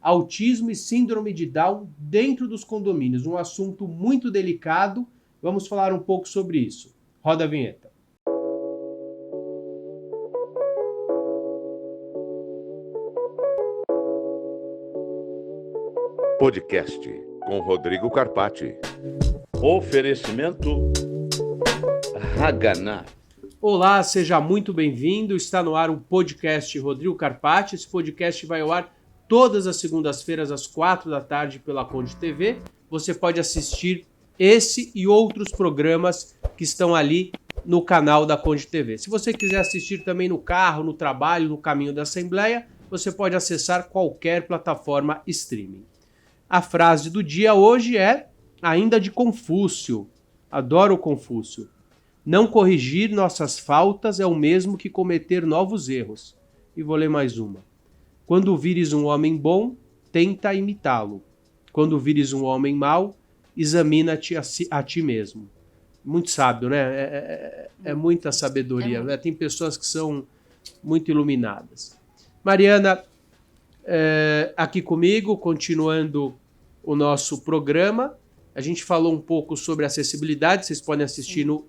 autismo e síndrome de Down dentro dos condomínios. Um assunto muito delicado. Vamos falar um pouco sobre isso. Roda a vinheta. Podcast com Rodrigo Carpati. Oferecimento Haganá. Olá, seja muito bem-vindo. Está no ar o podcast Rodrigo Carpati. Esse podcast vai ao ar todas as segundas-feiras às 4 da tarde pela Conde TV. Você pode assistir esse e outros programas que estão ali no canal da Conde TV. Se você quiser assistir também no carro, no trabalho, no caminho da Assembleia, você pode acessar qualquer plataforma streaming. A frase do dia hoje é ainda de Confúcio. Adoro Confúcio. Não corrigir nossas faltas é o mesmo que cometer novos erros. E vou ler mais uma. Quando vires um homem bom, tenta imitá-lo. Quando vires um homem mau, examina-te a ti mesmo. Muito sábio, né? É muita sabedoria, né? Tem pessoas que são muito iluminadas. Mariana, aqui comigo, continuando o nosso programa. A gente falou um pouco sobre acessibilidade, vocês podem assistir no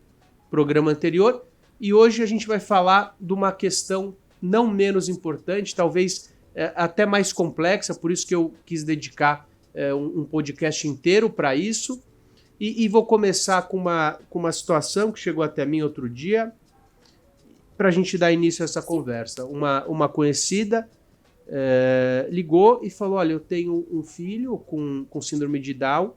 programa anterior. E hoje a gente vai falar de uma questão não menos importante, talvez até mais complexa, por isso que eu quis dedicar um podcast inteiro para isso. E vou começar com uma situação que chegou até mim outro dia, para a gente dar início a essa conversa. Uma conhecida ligou e falou, olha, eu tenho um filho com síndrome de Down,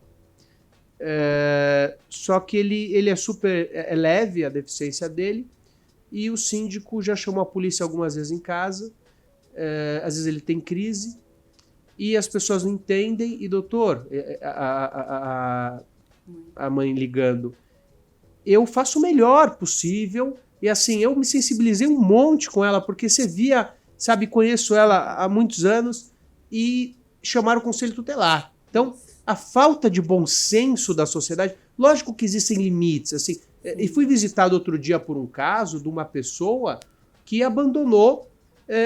só que ele é super leve, a deficiência dele, e o síndico já chamou a polícia algumas vezes em casa, às vezes ele tem crise, e as pessoas não entendem, e doutor, a mãe ligando, eu faço o melhor possível, e assim, eu me sensibilizei um monte com ela, porque você via, sabe, conheço ela há muitos anos, e chamaram o conselho tutelar. Então, a falta de bom senso da sociedade, lógico que existem limites, assim, e fui visitado outro dia por um caso de uma pessoa que abandonou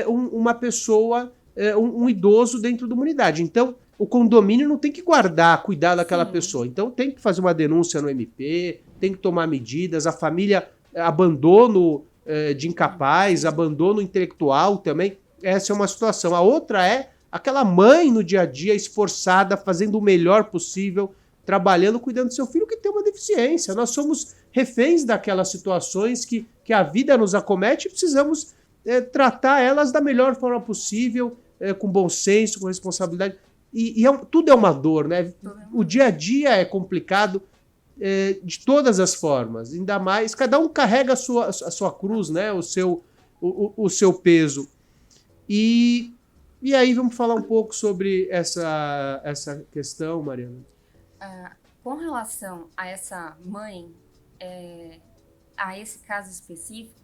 uma pessoa, um idoso dentro de uma unidade. Então, o condomínio não tem que cuidar daquela pessoa. Então, tem que fazer uma denúncia no MP, tem que tomar medidas, a família, abandono de incapaz, abandono intelectual também, essa é uma situação. A outra é aquela mãe no dia a dia esforçada, fazendo o melhor possível, trabalhando, cuidando do seu filho que tem uma deficiência. Nós somos reféns daquelas situações que a vida nos acomete e precisamos tratar elas da melhor forma possível, com bom senso, com responsabilidade. Tudo é uma dor, né? O dia a dia é complicado de todas as formas, ainda mais, cada um carrega a sua cruz, né? O seu peso. E aí vamos falar um pouco sobre essa questão, Mariana. Com relação a essa mãe, a esse caso específico,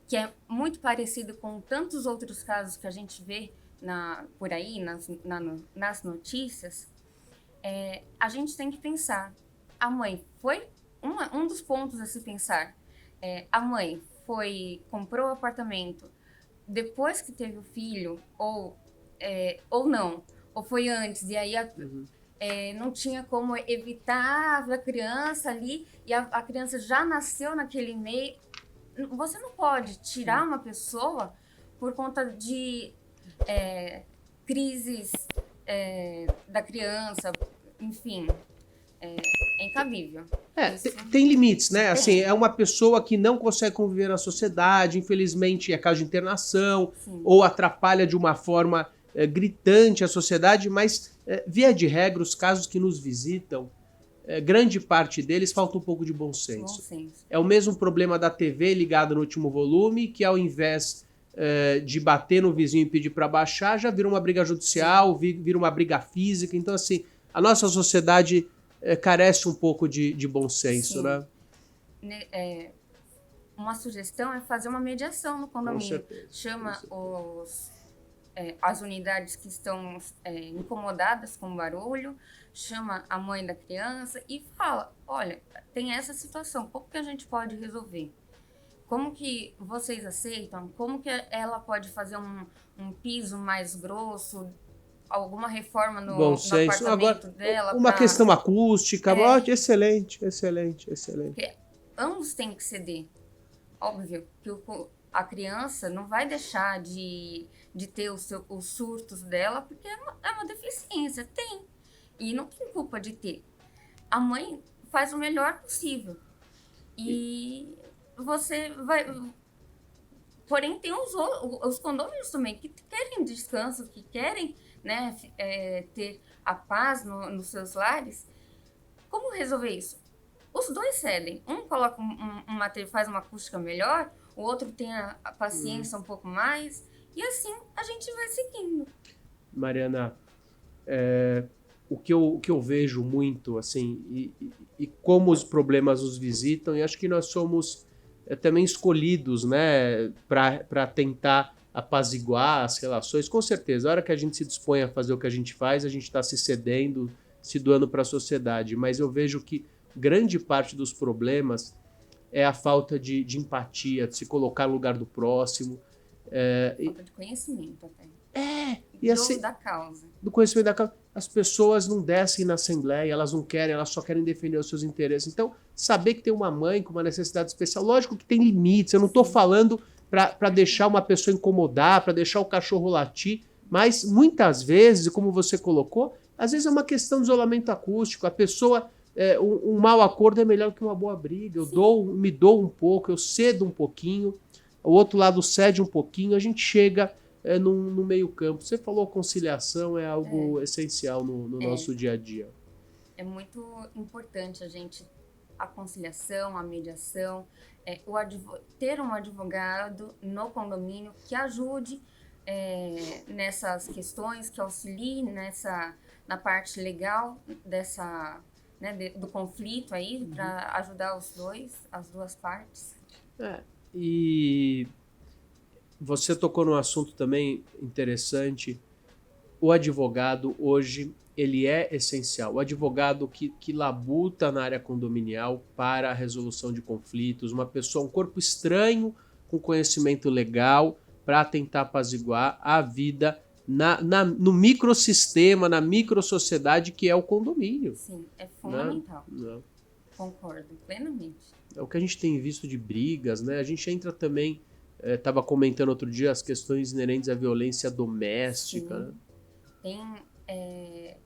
que é muito parecido com tantos outros casos que a gente vê por aí, nas notícias, a gente tem que pensar. A mãe foi um dos pontos a se pensar. A mãe comprou o apartamento depois que teve o filho, ou não, ou foi antes, e aí não tinha como evitar a criança ali, e a criança já nasceu naquele meio. Você não pode tirar uma pessoa por conta de crises da criança, enfim, é incabível. Tem limites, né? Assim, é uma pessoa que não consegue conviver na sociedade, infelizmente é caso de internação, ou atrapalha de uma forma gritante a sociedade, mas via de regra, os casos que nos visitam, grande parte deles falta um pouco de bom senso. É o mesmo problema da TV ligada no último volume, que ao invés de bater no vizinho e pedir para baixar, já vira uma briga judicial, vira uma briga física. Então, assim, a nossa sociedade carece um pouco de bom senso, né? Uma sugestão é fazer uma mediação no condomínio. Chama as unidades que estão incomodadas com o barulho, chama a mãe da criança e fala, olha, tem essa situação, como que a gente pode resolver? Como que vocês aceitam? Como que ela pode fazer um piso mais grosso? alguma reforma no Bom senso. apartamento Agora, dela. uma questão acústica, excelente. Porque ambos têm que ceder. Óbvio que a criança não vai deixar de ter os surtos dela, porque é uma deficiência. Tem. E não tem culpa de ter. A mãe faz o melhor possível. E você vai... Porém, tem os condôminos também que querem descanso, que querem, né, ter a paz nos seus lares. Como resolver isso? Os dois cedem. Um coloca faz uma acústica melhor, o outro tem a paciência um pouco mais, e assim a gente vai seguindo. Mariana, o que eu vejo muito, assim, e como os problemas os visitam, e acho que nós somos também escolhidos, né, para tentar apaziguar as relações, com certeza. A hora que a gente se dispõe a fazer o que a gente faz, a gente está se cedendo, se doando para a sociedade, mas eu vejo que grande parte dos problemas é a falta de empatia, de se colocar no lugar do próximo. Falta de conhecimento até. E assim, da causa. Do conhecimento da causa. As pessoas não descem na Assembleia, elas não querem, elas só querem defender os seus interesses. Então, saber que tem uma mãe com uma necessidade especial, lógico que tem limites, eu não estou falando para deixar uma pessoa incomodar, para deixar o cachorro latir, mas muitas vezes, como você colocou, às vezes é uma questão de isolamento acústico, a pessoa... um mau acordo é melhor que uma boa briga. Eu me dou um pouco, eu cedo um pouquinho, o outro lado cede um pouquinho, a gente chega no meio campo. Você falou conciliação é algo essencial no nosso dia a dia. É muito importante a conciliação, a mediação, ter um advogado no condomínio que ajude nessas questões, que auxilie na parte legal dessa... Né, do conflito aí, para ajudar as duas partes. E você tocou num assunto também interessante. O advogado hoje, ele é essencial. O advogado que labuta na área condominial para a resolução de conflitos, um corpo estranho com conhecimento legal para tentar apaziguar a vida no microsistema, na microsociedade que é o condomínio. Sim, é fundamental. Não. Concordo plenamente. É o que a gente tem visto de brigas, né? A gente entra também, estava comentando outro dia, as questões inerentes à violência doméstica. Sim. Né?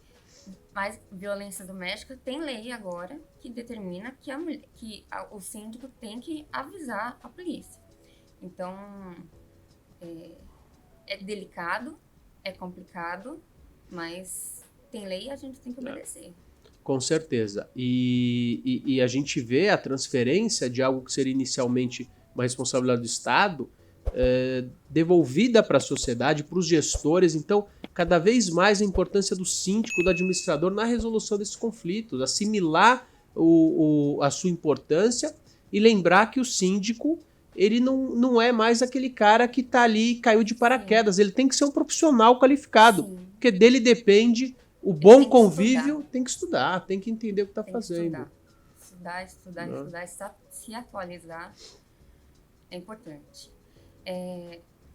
Mais violência doméstica, tem lei agora que determina que o síndico tem que avisar a polícia. Então, é delicado, é complicado, mas tem lei e a gente tem que obedecer. Com certeza. E a gente vê a transferência de algo que seria inicialmente uma responsabilidade do Estado devolvida para a sociedade, para os gestores. Então, cada vez mais a importância do síndico, do administrador na resolução desses conflitos, assimilar a sua importância e lembrar que o síndico ele não é mais aquele cara que está ali e caiu de paraquedas. Sim. Ele tem que ser um profissional qualificado, sim, porque dele depende o bom convívio. Tem que estudar, tem que entender o que está fazendo. Estudar, se atualizar é importante.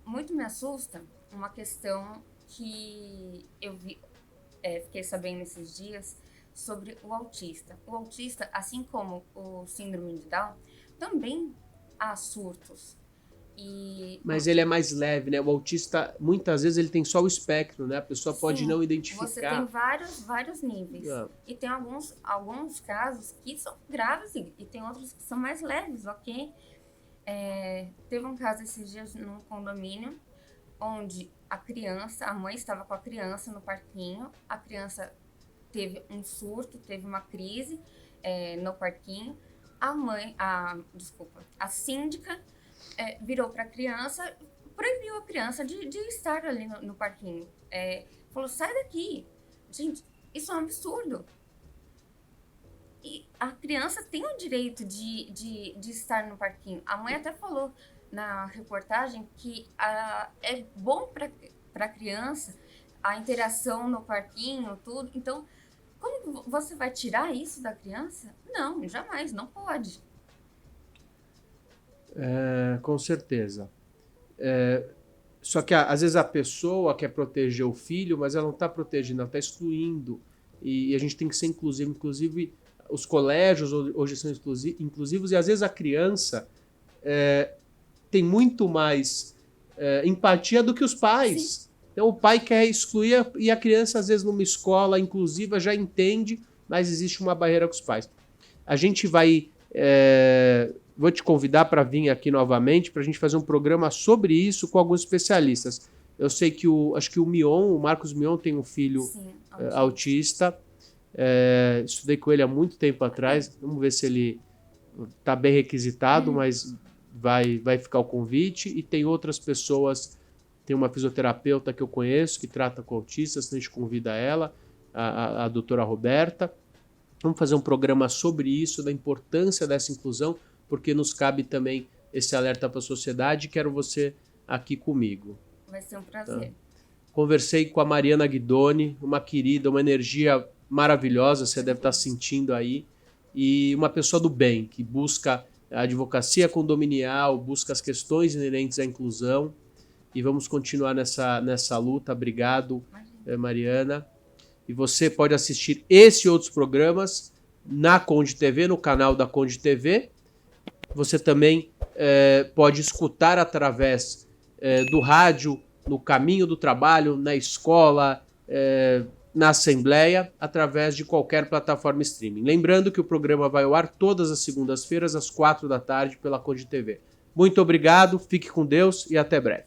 Muito me assusta uma questão que eu fiquei sabendo esses dias sobre o autista. O autista, assim como o síndrome de Down, também há surtos. Mas ele é mais leve, né? O autista, muitas vezes, ele tem só o espectro, né? A pessoa pode não identificar. Você tem vários níveis. E tem alguns casos que são graves e tem outros que são mais leves, ok? Teve um caso esses dias num condomínio onde a mãe estava com a criança no parquinho, a criança teve um surto, teve uma crise no parquinho. A síndica virou para a criança, proibiu a criança de estar ali no parquinho. Falou, sai daqui. Gente, isso é um absurdo. E a criança tem o direito de estar no parquinho. A mãe até falou na reportagem que é bom para a criança a interação no parquinho, tudo. Então, como você vai tirar isso da criança? Não, jamais, não pode. Com certeza. Só que às vezes a pessoa quer proteger o filho, mas ela não está protegendo, ela está excluindo. E a gente tem que ser inclusivo. Inclusive, os colégios hoje são inclusivos, e às vezes a criança tem muito mais empatia do que os pais. Sim. Então o pai quer excluir e a criança, às vezes, numa escola inclusiva já entende, mas existe uma barreira com os pais. A gente vai... vou te convidar para vir aqui novamente para a gente fazer um programa sobre isso com alguns especialistas. Eu sei que acho que o Marcos Mion tem um filho autista. Estudei com ele há muito tempo atrás. Vamos ver se ele está bem requisitado, mas vai ficar o convite. E tem outras pessoas, tem uma fisioterapeuta que eu conheço que trata com autistas, a gente convida ela, a doutora Roberta. Vamos fazer um programa sobre isso, da importância dessa inclusão, porque nos cabe também esse alerta para a sociedade. Quero você aqui comigo. Vai ser um prazer. Tá? Conversei com a Mariana Guidoni, uma querida, uma energia maravilhosa, você deve estar sentindo aí, e uma pessoa do bem, que busca a advocacia condominial, busca as questões inerentes à inclusão, e vamos continuar nessa luta. Obrigado, Mariana. E você pode assistir esse e outros programas na Conde TV, no canal da Conde TV. Você também pode escutar através do rádio, no caminho do trabalho, na escola, na assembleia, através de qualquer plataforma streaming. Lembrando que o programa vai ao ar todas as segundas-feiras, às 4 da tarde, pela Conde TV. Muito obrigado, fique com Deus e até breve.